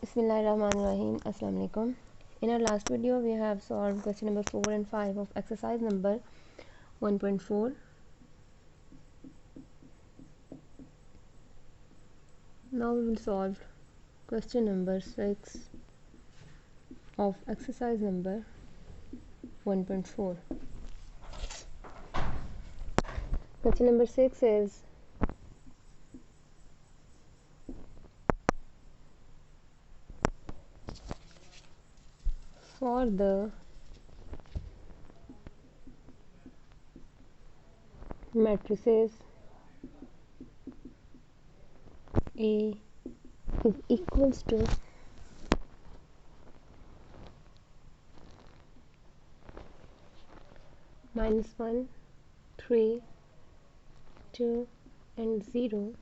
Bismillahirrahmanirrahim. Assalamu alaikum. In our last video, we have solved question number 4 and 5 of exercise number 1.4. Now we will solve question number 6 of exercise number 1.4. Question number 6 is for the matrices A is equals to -1, 3, 2 and 0,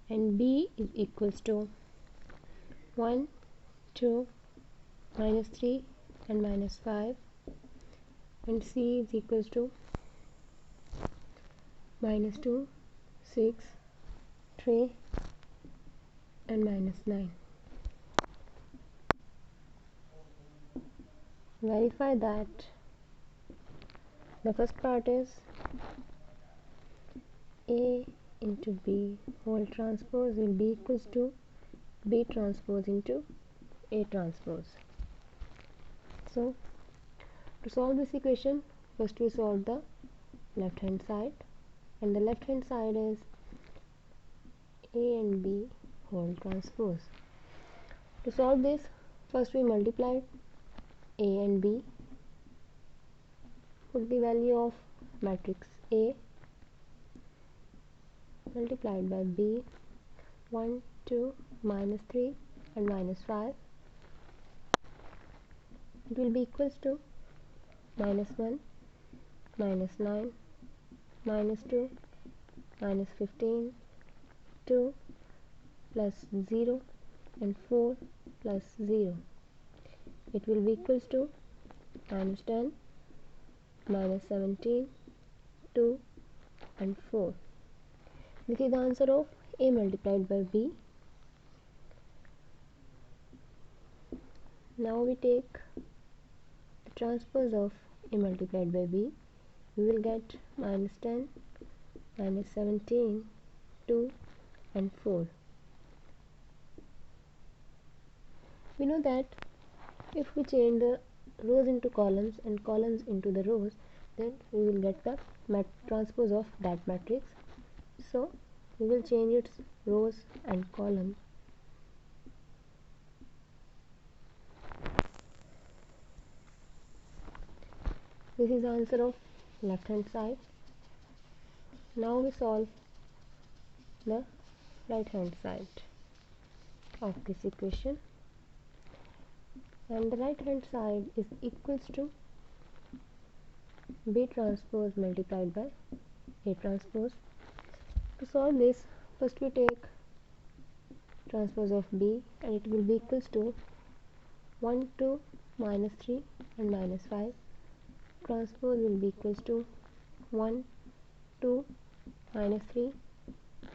and B is equals to 1, 2, -3 and -5, and C is equals to -2, 6, 3 and -9. Verify that the first part is A into B whole transpose will be equals to B transpose into A transpose. So to solve this equation, first we solve the left hand side, and the left hand side is A and B whole transpose. To solve this, first we multiplied A and B, put the value of matrix A multiplied by B, 1, 2, -3 and -5. It will be equals to -1, -9, -2, -15, 2 plus 0 and 4 plus 0. It will be equals to -10, -17, 2 and 4. This is the answer of A multiplied by B. Now we take the transpose of A multiplied by B. We will get -10, -17, 2 and 4. We know that if we change the rows into columns and columns into the rows, then we will get the transpose of that matrix. So we will change its rows and columns. This is the answer of left hand side. Now we solve the right hand side of this equation, and the right hand side is equals to B transpose multiplied by A transpose. To solve this, first we take transpose of B, and it will be equals to 1, 2, -3 and -5. Transpose will be equals to 1, 2, -3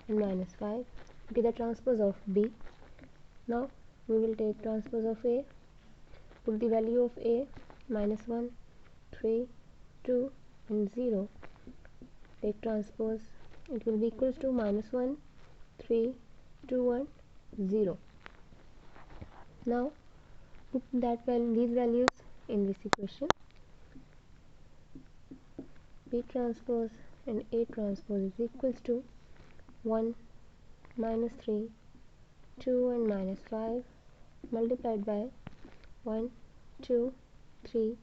and -5. It is the transpose of B. Now we will take transpose of A, put the value of A, -1, 3, 2 and 0. Take transpose, it will be equals to -1, 3, 2 and 0. Now put these values in this equation. B transpose and A transpose is equals to 1, -3, 2 and -5 multiplied by 1, 2, 3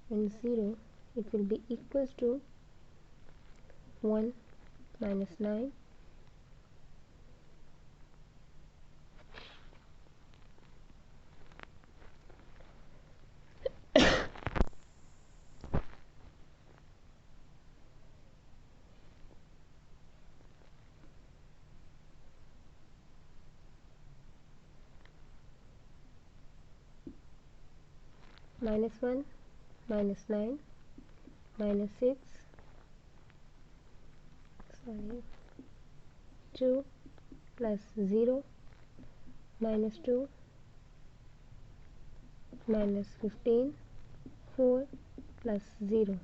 and 0. It will be equals to 1, -9, -1, -9, -6, 2 plus 0, -2 minus 15, 4 plus 0.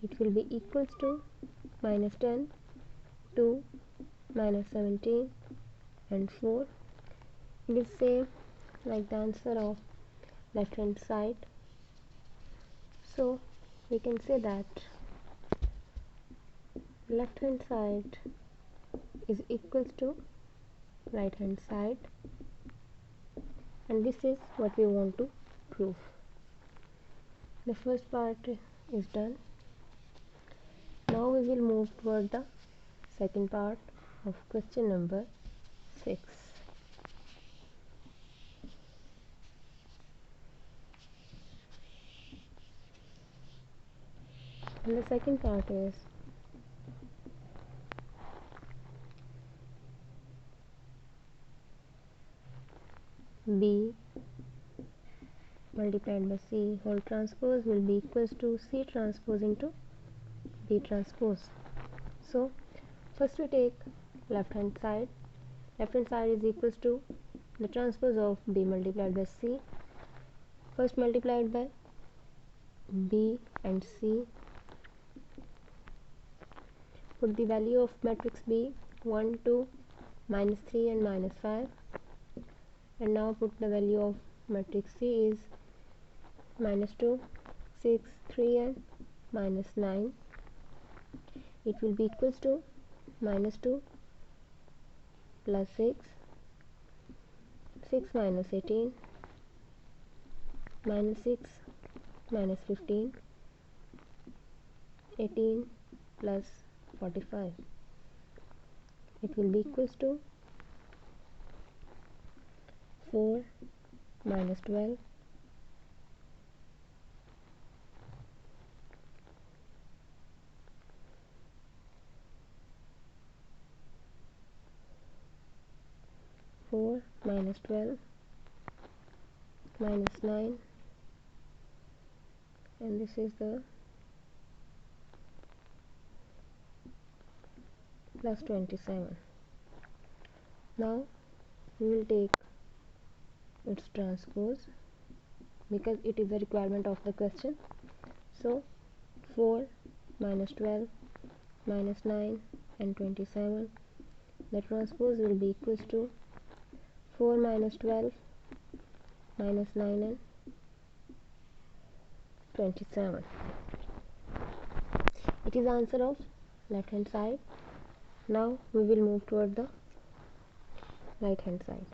It will be equals to minus 10, 2, minus 17 and 4. It is same like the answer of left hand side. So we can say that left hand side is equals to right hand side, and this is what we want to prove. The first part is done. Now we will move toward the second part of question number 6. And the second part is B multiplied by C whole transpose will be equals to C transpose into B transpose. So first we take left hand side. Left hand side is equals to the transpose of B multiplied by C. First multiplied by B and C. Put the value of matrix B 1, 2, minus 3 and minus 5. And now put the value of matrix C is minus 2, 6, 3 and minus 9. It will be equals to minus 2 plus 6, 6 minus 18, minus 6 minus 15, 18 plus 45. It will be equals to 4 minus 12, 4 minus 12 minus 9, and this is the plus 27. Now we will take its transpose because it is a requirement of the question. So 4 minus 12 minus 9 and 27, the transpose will be equals to 4 minus 12 minus 9 and 27. It is answer of left hand side. Now we will move toward the right hand side,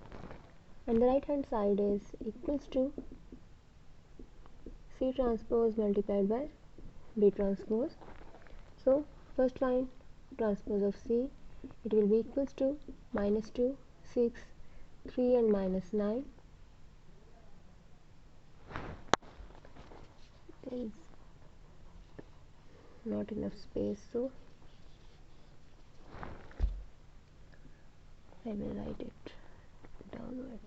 and the right hand side is equals to C transpose multiplied by B transpose. So first find transpose of C. It will be equals to minus 2, 6, 3 and minus 9. There is not enough space, so I will write it downward.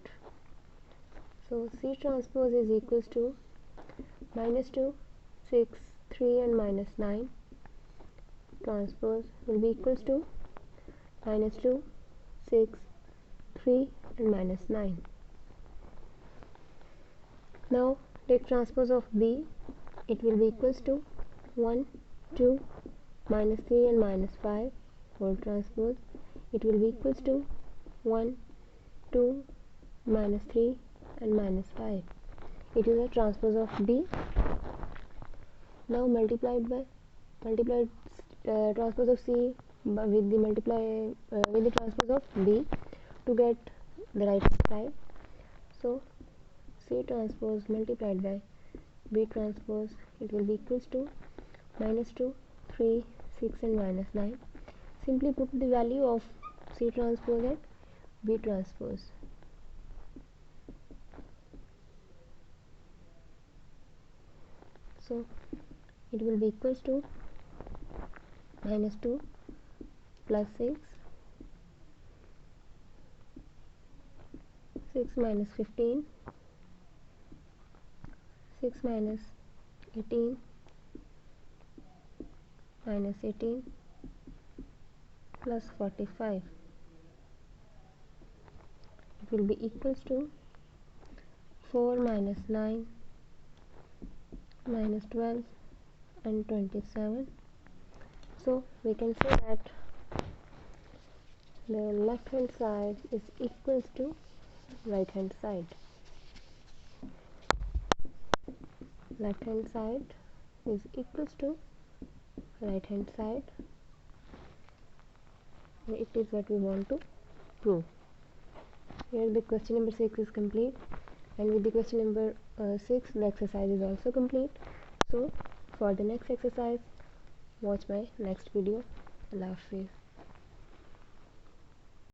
So C transpose is equals to minus 2, 6, 3 and minus 9. Transpose will be equals to minus 2, 6, 3 and minus 9. Now take transpose of B. It will be equals to 1, 2, minus 3 and minus 5 whole transpose. It will be equals to 1, 2, minus 3 and minus 5. It is a transpose of B. Now multiplied transpose of C with the transpose of B to get the right side. So C transpose multiplied by B transpose, it will be equals to minus 2, 3, 6 and minus 9. Simply put the value of C transpose and B transpose. So it will be equals to minus 2 plus 6, 6 minus 15, 6 minus 18, minus 18 plus 45. It will be equals to 4 minus 9 minus 12 and 27. So we can say that the left hand side is equals to right hand side. Left hand side is equals to right hand side. It is what we want to prove. Here the question number 6 is complete, and with the question number 6 the exercise is also complete. So for the next exercise, watch my next video. Allah Hafiz.